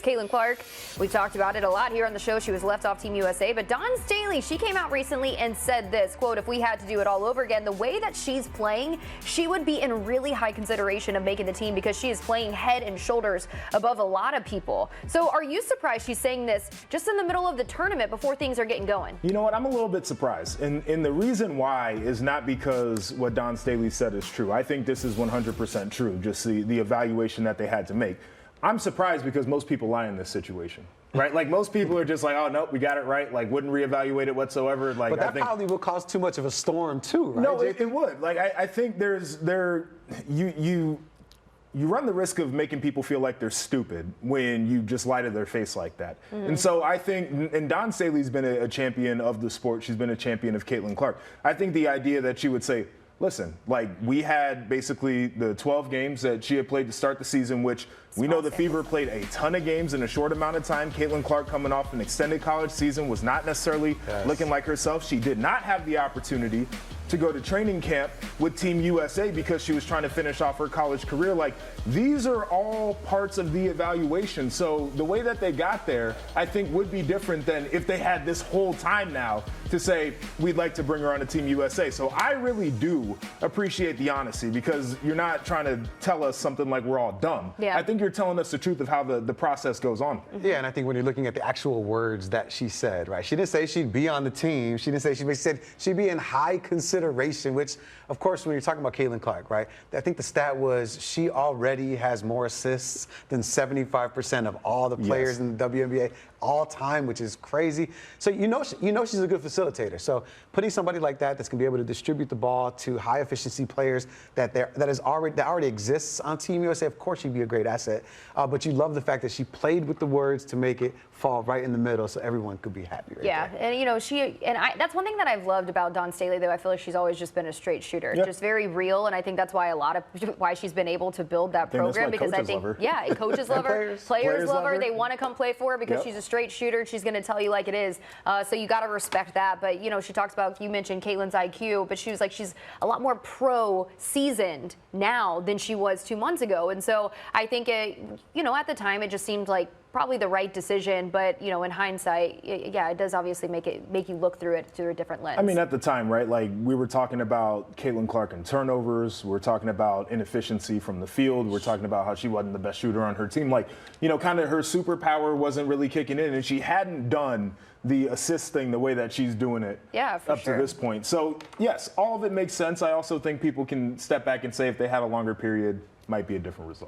Caitlin Clark, we talked about it a lot here on the show. She was left off Team USA, but Dawn Staley, she came out recently and said this, quote, if we had to do it all over again, the way that she's playing, she would be in really high consideration of making the team because she is playing head and shoulders above a lot of people. So are you surprised she's saying this just in the middle of the tournament before things are getting going? You know what? I'm a little bit surprised. And the reason why is not because what Dawn Staley said is true. I think this is 100% true, just the evaluation that they had to make. I'm surprised because most people lie in this situation, right? Like most people are just like, oh, nope, we got it right. Like wouldn't reevaluate it whatsoever. Like, but that probably would cause too much of a storm too, right? No, it would. Like I think you run the risk of making people feel like they're stupid when you just lie to their face like that. Mm-hmm. And so I think, and Dawn Staley's been a champion of the sport. She's been a champion of Caitlin Clark. I think the idea that she would say, listen, like we had basically the 12 games that she had played to start the season, which we know the Fever played a ton of games in a short amount of time. Caitlin Clark coming off an extended college season was not necessarily looking like herself. She did not have the opportunity to go to training camp with Team USA because she was trying to finish off her college career. Like, these are all parts of the evaluation. So the way that they got there, I think would be different than if they had this whole time now to say, we'd like to bring her on to Team USA. So I really do appreciate the honesty because you're not trying to tell us something like we're all dumb. Yeah. I think you're telling us the truth of how the process goes on. Yeah, and I think when you're looking at the actual words that she said, right? She didn't say she'd be on the team. She didn't say, she said she'd be in high consideration, which, of course, when you're talking about Caitlin Clark, right? I think the stat was she already has more assists than 75% of all the players in the WNBA all time, which is crazy. So you know she's a good facilitator. So putting somebody like that that's going to be able to distribute the ball to high efficiency players that already exists on Team USA, of course she'd be a great asset. But you love the fact that she played with the words to make it fall right in the middle so everyone could be happy right there. And you know, that's one thing that I've loved about Dawn Staley, though. I feel like she's always just been a straight shooter, just very real, and I think that's why why she's been able to build that program, because I think coaches love her, players love her. They want to come play for her because she's a straight shooter. She's going to tell you like it is. So you got to respect that. But you know, she talks about, you mentioned Caitlin's IQ, but she was like, she's a lot more pro seasoned now than she was 2 months ago. And so I think you know, at the time it just seemed like probably the right decision, but you know, in hindsight, it does obviously make you look through it through a different lens. I mean, at the time, right? Like we were talking about Caitlin Clark and turnovers. We're talking about inefficiency from the field. We're talking about how she wasn't the best shooter on her team. Like, you know, kind of her superpower wasn't really kicking in, and she hadn't done the assist thing the way that she's doing it up to this point. So yes, all of it makes sense. I also think people can step back and say if they had a longer period, might be a different result.